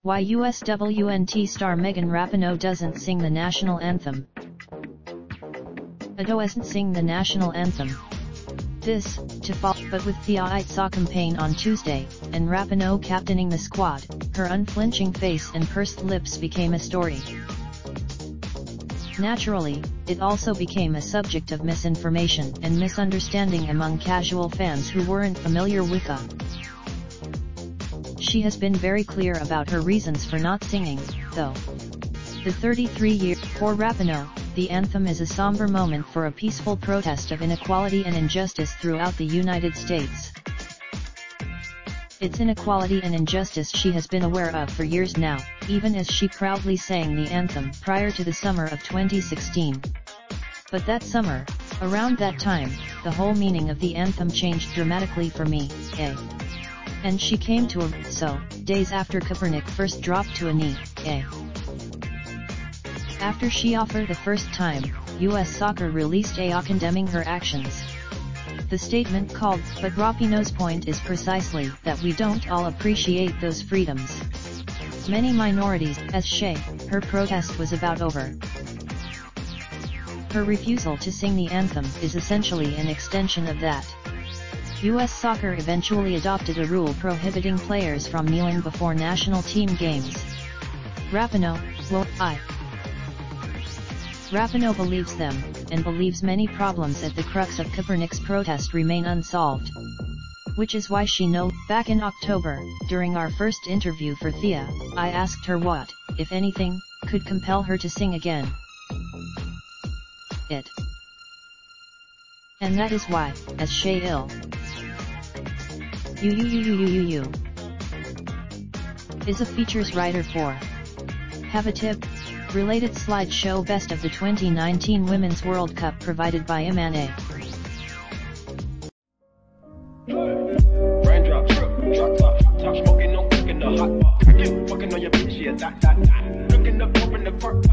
Why USWNT star Megan Rapinoe doesn't sing the national anthem. Doesn't sing the national anthem. This, to fall, but with the ITSA campaign on Tuesday, and Rapinoe captaining the squad, her unflinching face and pursed lips became a story. Naturally, it also became a subject of misinformation and misunderstanding among casual fans who weren't familiar with her. She has been very clear about her reasons for not singing, though. The 33-year, for Rapinoe, the anthem is a somber moment for a peaceful protest of inequality and injustice throughout the United States. It's inequality and injustice she has been aware of for years now, even as she proudly sang the anthem prior to the summer of 2016. But that summer, around that time, the whole meaning of the anthem changed dramatically for me, and she came to a so, days after Kaepernick first dropped to a knee, After she offered the first time, U.S. Soccer released a condemning her actions. The statement called, but Rapinoe's point is precisely that we don't all appreciate those freedoms. Many minorities, as her protest was about over. Her refusal to sing the anthem is essentially an extension of that. U.S. Soccer eventually adopted a rule prohibiting players from kneeling before national team games. Rapinoe believes them, and believes many problems at the crux of Kaepernick's protest remain unsolved. Which is why she back in October, during our first interview for Thea, I asked her what, if anything, could compel her to sing again. And that is why, as is a features writer for Have a Tip? Related slideshow Best of the 2019 Women's World Cup provided by M&A. Raindrop, drop top smoking, no cooking the hot pot. Fucking on your bitch, yeah, that. Looking up, open the park.